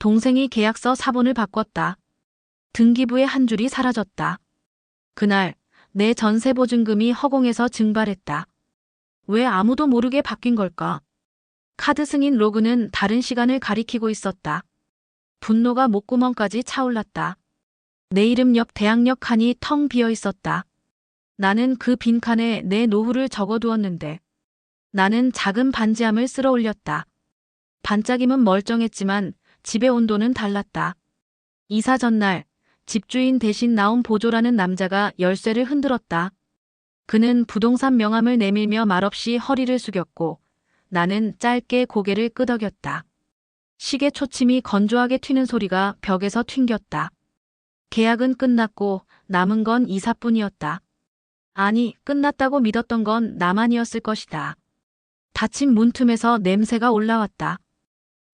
동생이 계약서 사본을 바꿨다. 등기부에 한 줄이 사라졌다. 그날 내 전세보증금이 허공에서 증발했다. 왜 아무도 모르게 바뀐 걸까? 카드 승인 로그는 다른 시간을 가리키고 있었다. 분노가 목구멍까지 차올랐다. 내 이름 옆 대학역 칸이 텅 비어 있었다. 나는 그 빈칸에 내 노후를 적어두었는데 나는 작은 반지함을 쓸어 올렸다. 반짝임은 멀쩡했지만 집의 온도는 달랐다. 이사 전날 집주인 대신 나온 보조라는 남자가 열쇠를 흔들었다. 그는 부동산 명함을 내밀며 말없이 허리를 숙였고 나는 짧게 고개를 끄덕였다. 시계 초침이 건조하게 튀는 소리가 벽에서 튕겼다. 계약은 끝났고 남은 건 이사뿐이었다. 아니, 끝났다고 믿었던 건 나만이었을 것이다. 닫힌 문틈에서 냄새가 올라왔다.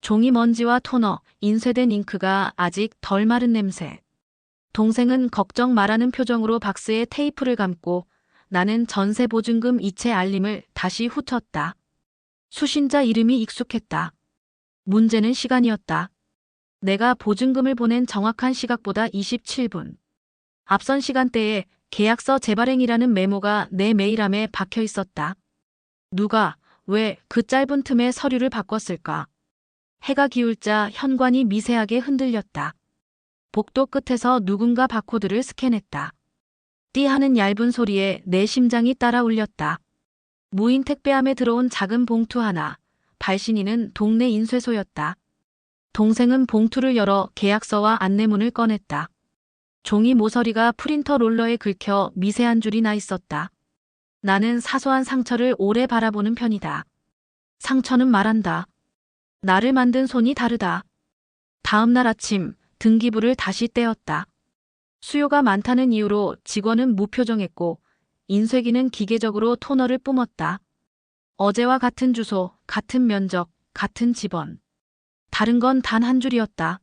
종이 먼지와 토너, 인쇄된 잉크가 아직 덜 마른 냄새. 동생은 걱정 말하는 표정으로 박스에 테이프를 감고 나는 전세 보증금 이체 알림을 다시 훑었다. 수신자 이름이 익숙했다. 문제는 시간이었다. 내가 보증금을 보낸 정확한 시각보다 27분. 앞선 시간대에 계약서 재발행이라는 메모가 내 메일함에 박혀 있었다. 누가, 왜 그 짧은 틈에 서류를 바꿨을까? 해가 기울자 현관이 미세하게 흔들렸다. 복도 끝에서 누군가 바코드를 스캔했다. 띠 하는 얇은 소리에 내 심장이 따라 울렸다. 무인 택배함에 들어온 작은 봉투 하나, 발신인은 동네 인쇄소였다. 동생은 봉투를 열어 계약서와 안내문을 꺼냈다. 종이 모서리가 프린터 롤러에 긁혀 미세한 줄이 나 있었다. 나는 사소한 상처를 오래 바라보는 편이다. 상처는 말한다. 나를 만든 손이 다르다. 다음 날 아침 등기부를 다시 떼었다. 수요가 많다는 이유로 직원은 무표정했고 인쇄기는 기계적으로 토너를 뿜었다. 어제와 같은 주소, 같은 면적, 같은 집원. 다른 건 단 한 줄이었다.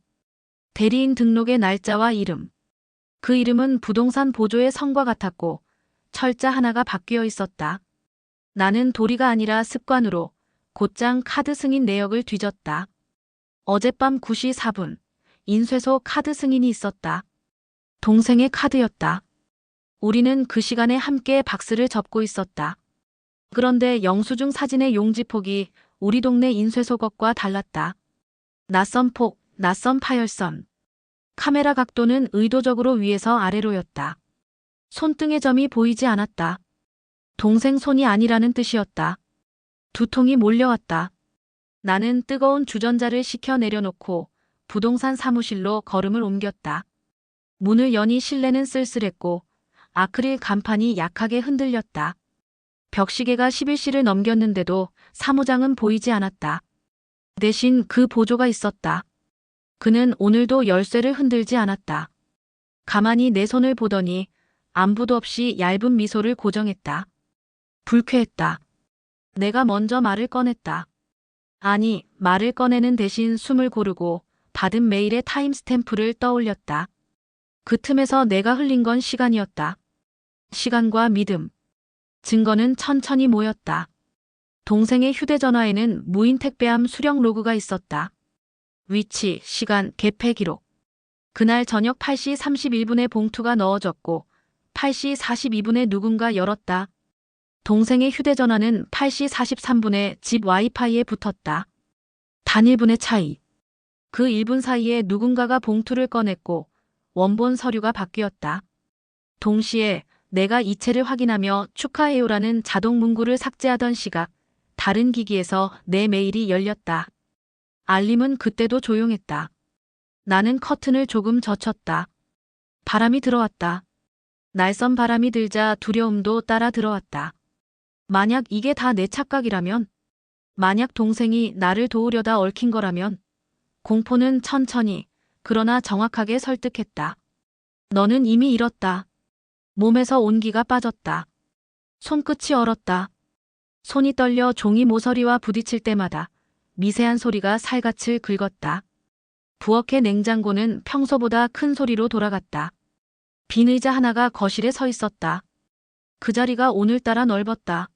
대리인 등록의 날짜와 이름. 그 이름은 부동산 보조의 성과 같았고 철자 하나가 바뀌어 있었다. 나는 도리가 아니라 습관으로 곧장 카드 승인 내역을 뒤졌다. 어젯밤 9시 4분, 인쇄소 카드 승인이 있었다. 동생의 카드였다. 우리는 그 시간에 함께 박스를 접고 있었다. 그런데 영수증 사진의 용지폭이 우리 동네 인쇄소 것과 달랐다. 낯선 폭, 낯선 파열선. 카메라 각도는 의도적으로 위에서 아래로였다. 손등의 점이 보이지 않았다. 동생 손이 아니라는 뜻이었다. 두통이 몰려왔다. 나는 뜨거운 주전자를 식혀 내려놓고 부동산 사무실로 걸음을 옮겼다. 문을 여니 실내는 쓸쓸했고 아크릴 간판이 약하게 흔들렸다. 벽시계가 11시를 넘겼는데도 사무장은 보이지 않았다. 대신 그 보조가 있었다. 그는 오늘도 열쇠를 흔들지 않았다. 가만히 내 손을 보더니 안부도 없이 얇은 미소를 고정했다. 불쾌했다. 내가 먼저 말을 꺼냈다. 아니, 말을 꺼내는 대신 숨을 고르고 받은 메일의 타임스탬프를 떠올렸다. 그 틈에서 내가 흘린 건 시간이었다. 시간과 믿음. 증거는 천천히 모였다. 동생의 휴대전화에는 무인 택배함 수령 로그가 있었다. 위치, 시간, 개폐 기록. 그날 저녁 8시 31분에 봉투가 넣어졌고 8시 42분에 누군가 열었다. 동생의 휴대전화는 8시 43분에 집 와이파이에 붙었다. 단 1분의 차이. 그 1분 사이에 누군가가 봉투를 꺼냈고 원본 서류가 바뀌었다. 동시에 내가 이체를 확인하며 축하해요라는 자동 문구를 삭제하던 시각, 다른 기기에서 내 메일이 열렸다. 알림은 그때도 조용했다. 나는 커튼을 조금 젖혔다. 바람이 들어왔다. 날선 바람이 들자 두려움도 따라 들어왔다. 만약 이게 다 내 착각이라면? 만약 동생이 나를 도우려다 얽힌 거라면? 공포는 천천히, 그러나 정확하게 설득했다. 너는 이미 잃었다. 몸에서 온기가 빠졌다. 손끝이 얼었다. 손이 떨려 종이 모서리와 부딪힐 때마다 미세한 소리가 살갗을 긁었다. 부엌의 냉장고는 평소보다 큰 소리로 돌아갔다. 빈 의자 하나가 거실에 서 있었다. 그 자리가 오늘따라 넓었다.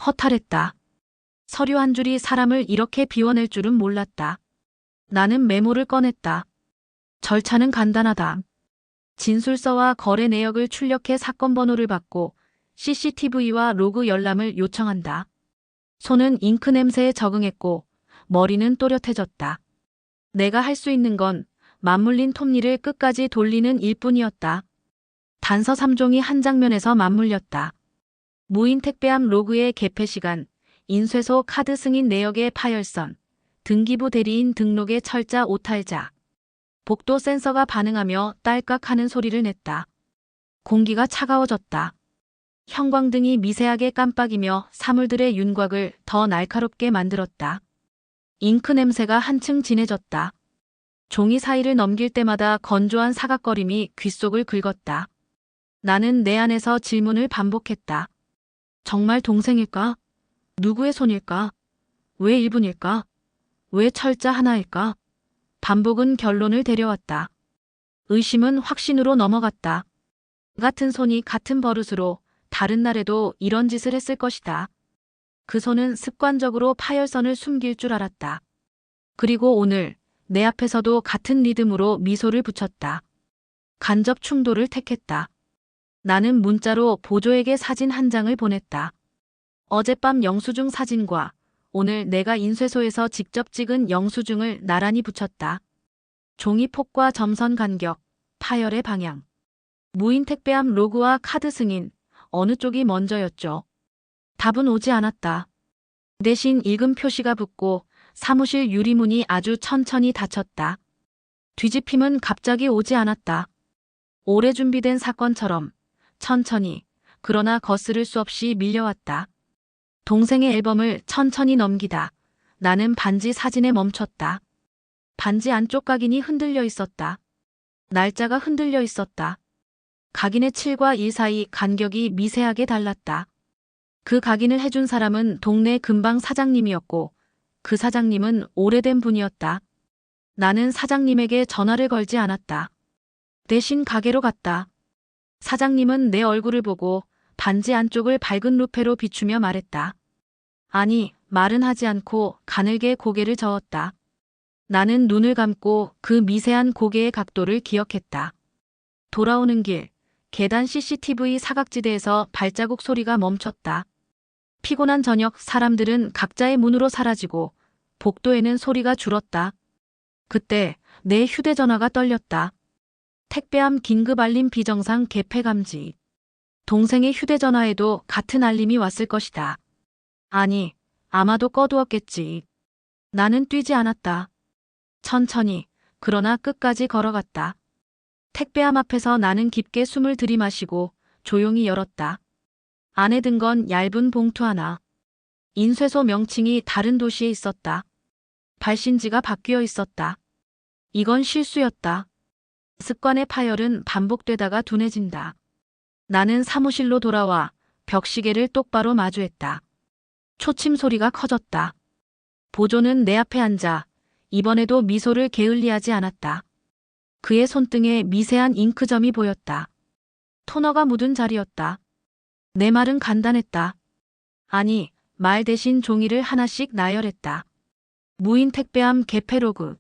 허탈했다. 서류 한 줄이 사람을 이렇게 비워낼 줄은 몰랐다. 나는 메모를 꺼냈다. 절차는 간단하다. 진술서와 거래 내역을 출력해 사건 번호를 받고 CCTV와 로그 열람을 요청한다. 손은 잉크 냄새에 적응했고 머리는 또렷해졌다. 내가 할 수 있는 건 맞물린 톱니를 끝까지 돌리는 일뿐이었다. 단서 3종이 한 장면에서 맞물렸다. 무인 택배함 로그의 개폐 시간, 인쇄소 카드 승인 내역의 파열선, 등기부 대리인 등록의 철자 오탈자. 복도 센서가 반응하며 딸깍 하는 소리를 냈다. 공기가 차가워졌다. 형광등이 미세하게 깜빡이며 사물들의 윤곽을 더 날카롭게 만들었다. 잉크 냄새가 한층 진해졌다. 종이 사이를 넘길 때마다 건조한 사각거림이 귓속을 긁었다. 나는 내 안에서 질문을 반복했다. 정말 동생일까? 누구의 손일까? 왜 1분일까? 왜 철자 하나일까? 반복은 결론을 데려왔다. 의심은 확신으로 넘어갔다. 같은 손이 같은 버릇으로 다른 날에도 이런 짓을 했을 것이다. 그 손은 습관적으로 파열선을 숨길 줄 알았다. 그리고 오늘 내 앞에서도 같은 리듬으로 미소를 붙였다. 간접 충돌을 택했다. 나는 문자로 보조에게 사진 한 장을 보냈다. 어젯밤 영수증 사진과 오늘 내가 인쇄소에서 직접 찍은 영수증을 나란히 붙였다. 종이 폭과 점선 간격, 파열의 방향. 무인 택배함 로그와 카드 승인, 어느 쪽이 먼저였죠? 답은 오지 않았다. 대신 읽음 표시가 붙고 사무실 유리문이 아주 천천히 닫혔다. 뒤집힘은 갑자기 오지 않았다. 오래 준비된 사건처럼 천천히, 그러나 거스를 수 없이 밀려왔다. 동생의 앨범을 천천히 넘기다. 나는 반지 사진에 멈췄다. 반지 안쪽 각인이 흔들려 있었다. 날짜가 흔들려 있었다. 각인의 7과 1 사이 간격이 미세하게 달랐다. 그 각인을 해준 사람은 동네 근방 사장님이었고 그 사장님은 오래된 분이었다. 나는 사장님에게 전화를 걸지 않았다. 대신 가게로 갔다. 사장님은 내 얼굴을 보고 반지 안쪽을 밝은 루페로 비추며 말했다. 아니, 말은 하지 않고 가늘게 고개를 저었다. 나는 눈을 감고 그 미세한 고개의 각도를 기억했다. 돌아오는 길, 계단 CCTV 사각지대에서 발자국 소리가 멈췄다. 피곤한 저녁 사람들은 각자의 문으로 사라지고 복도에는 소리가 줄었다. 그때 내 휴대전화가 떨렸다. 택배함 긴급 알림 비정상 개폐 감지. 동생의 휴대전화에도 같은 알림이 왔을 것이다. 아니, 아마도 꺼두었겠지. 나는 뛰지 않았다. 천천히, 그러나 끝까지 걸어갔다. 택배함 앞에서 나는 깊게 숨을 들이마시고 조용히 열었다. 안에 든 건 얇은 봉투 하나. 인쇄소 명칭이 다른 도시에 있었다. 발신지가 바뀌어 있었다. 이건 실수였다. 습관의 파열은 반복되다가 둔해진다. 나는 사무실로 돌아와 벽시계를 똑바로 마주했다. 초침 소리가 커졌다. 보조는 내 앞에 앉아 이번에도 미소를 게을리하지 않았다. 그의 손등에 미세한 잉크점이 보였다. 토너가 묻은 자리였다. 내 말은 간단했다. 아니, 말 대신 종이를 하나씩 나열했다. 무인 택배함 개폐 로그,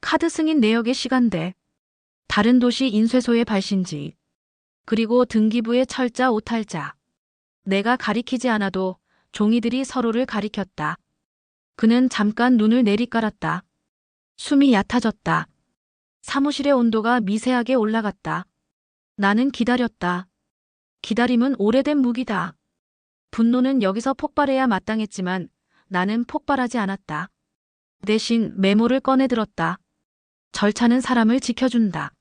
카드 승인 내역의 시간대, 다른 도시 인쇄소의 발신지, 그리고 등기부의 철자 오탈자. 내가 가리키지 않아도 종이들이 서로를 가리켰다. 그는 잠깐 눈을 내리깔았다. 숨이 얕아졌다. 사무실의 온도가 미세하게 올라갔다. 나는 기다렸다. 기다림은 오래된 무기다. 분노는 여기서 폭발해야 마땅했지만 나는 폭발하지 않았다. 대신 메모를 꺼내들었다. 절차는 사람을 지켜준다.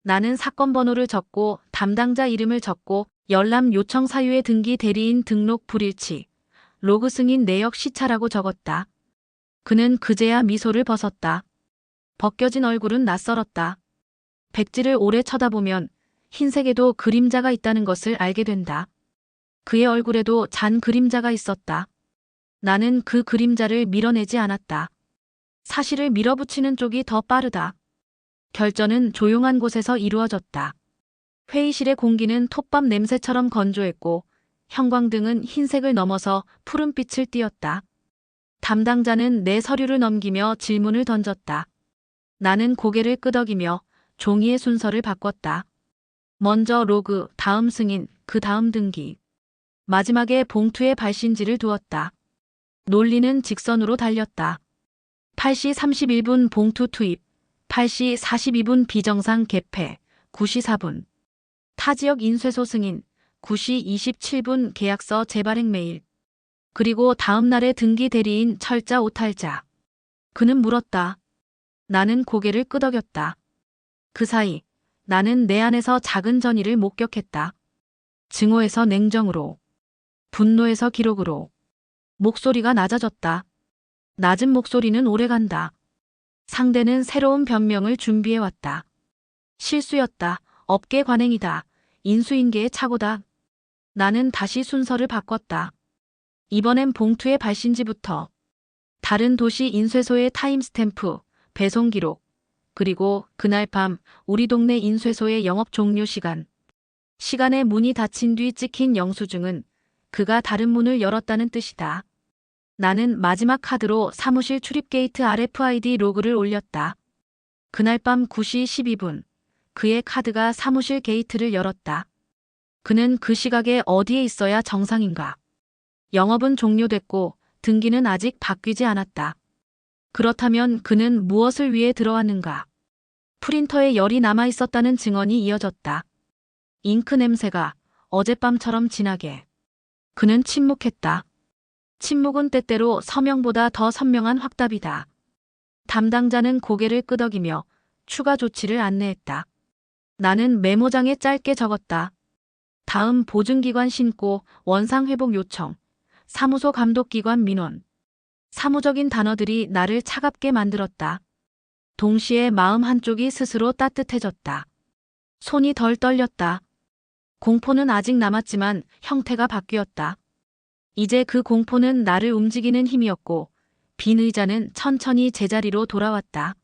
나는 사건 번호를 적고 담당자 이름을 적고 열람 요청 사유의 등기 대리인 등록 불일치, 로그 승인 내역 시차라고 적었다. 그는 그제야 미소를 벗었다. 벗겨진 얼굴은 낯설었다. 백지를 오래 쳐다보면 흰색에도 그림자가 있다는 것을 알게 된다. 그의 얼굴에도 잔 그림자가 있었다. 나는 그 그림자를 밀어내지 않았다. 사실을 밀어붙이는 쪽이 더 빠르다. 결전은 조용한 곳에서 이루어졌다. 회의실의 공기는 톱밥 냄새처럼 건조했고 형광등은 흰색을 넘어서 푸른빛을 띠었다. 담당자는 내 서류를 넘기며 질문을 던졌다. 나는 고개를 끄덕이며 종이의 순서를 바꿨다. 먼저 로그, 다음 승인, 그 다음 등기. 마지막에 봉투에 발신지를 두었다. 논리는 직선으로 달렸다. 8시 31분 봉투 투입, 8시 42분 비정상 개폐, 9시 4분. 타지역 인쇄소 승인, 9시 27분 계약서 재발행 메일. 그리고 다음 날의 등기 대리인 철자 오탈자. 그는 물었다. 나는 고개를 끄덕였다. 그 사이 나는 내 안에서 작은 전의를 목격했다. 증오에서 냉정으로, 분노에서 기록으로. 목소리가 낮아졌다. 낮은 목소리는 오래간다. 상대는 새로운 변명을 준비해왔다. 실수였다. 업계 관행이다. 인수인계의 착오다. 나는 다시 순서를 바꿨다. 이번엔 봉투의 발신지부터. 다른 도시 인쇄소의 타임스탬프, 배송 기록, 그리고 그날 밤 우리 동네 인쇄소의 영업 종료 시간. 시간에 문이 닫힌 뒤 찍힌 영수증은 그가 다른 문을 열었다는 뜻이다. 나는 마지막 카드로 사무실 출입 게이트 RFID 로그를 올렸다. 그날 밤 9시 12분, 그의 카드가 사무실 게이트를 열었다. 그는 그 시각에 어디에 있어야 정상인가? 영업은 종료됐고 등기는 아직 바뀌지 않았다. 그렇다면 그는 무엇을 위해 들어왔는가? 프린터에 열이 남아 있었다는 증언이 이어졌다. 잉크 냄새가 어젯밤처럼 진하게. 그는 침묵했다. 침묵은 때때로 서명보다 더 선명한 확답이다. 담당자는 고개를 끄덕이며 추가 조치를 안내했다. 나는 메모장에 짧게 적었다. 다음 보증기관 신고, 원상회복 요청, 사무소 감독기관 민원. 사무적인 단어들이 나를 차갑게 만들었다. 동시에 마음 한쪽이 스스로 따뜻해졌다. 손이 덜 떨렸다. 공포는 아직 남았지만 형태가 바뀌었다. 이제 그 공포는 나를 움직이는 힘이었고 빈 의자는 천천히 제자리로 돌아왔다.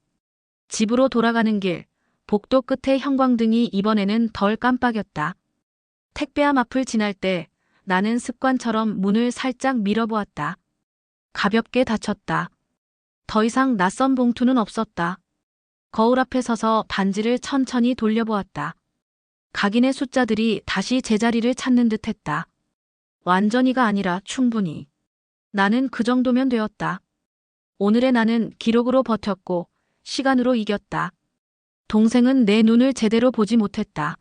집으로 돌아가는 길, 복도 끝에 형광등이 이번에는 덜 깜빡였다. 택배함 앞을 지날 때 나는 습관처럼 문을 살짝 밀어보았다. 가볍게 닫혔다. 더 이상 낯선 봉투는 없었다. 거울 앞에 서서 반지를 천천히 돌려보았다. 각인의 숫자들이 다시 제자리를 찾는 듯했다. 완전히가 아니라 충분히. 나는 그 정도면 되었다. 오늘의 나는 기록으로 버텼고 시간으로 이겼다. 동생은 내 눈을 제대로 보지 못했다.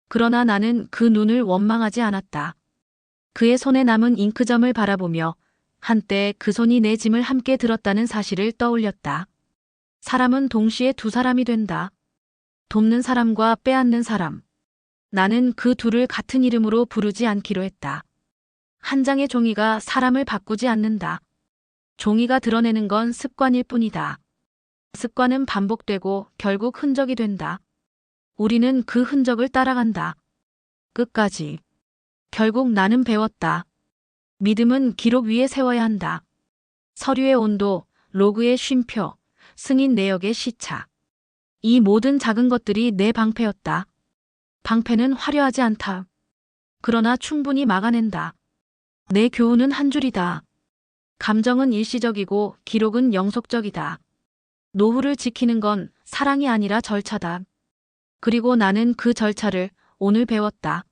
그러나 나는 그 눈을 원망하지 않았다. 그의 손에 남은 잉크점을 바라보며 한때 그 손이 내 짐을 함께 들었다는 사실을 떠올렸다. 사람은 동시에 두 사람이 된다. 돕는 사람과 빼앗는 사람. 나는 그 둘을 같은 이름으로 부르지 않기로 했다. 한 장의 종이가 사람을 바꾸지 않는다. 종이가 드러내는 건 습관일 뿐이다. 습관은 반복되고 결국 흔적이 된다. 우리는 그 흔적을 따라간다. 끝까지. 결국 나는 배웠다. 믿음은 기록 위에 세워야 한다. 서류의 온도, 로그의 쉼표, 승인 내역의 시차. 이 모든 작은 것들이 내 방패였다. 방패는 화려하지 않다. 그러나 충분히 막아낸다. 내 교훈은 한 줄이다. 감정은 일시적이고 기록은 영속적이다. 노후를 지키는 건 사랑이 아니라 절차다. 그리고 나는 그 절차를 오늘 배웠다.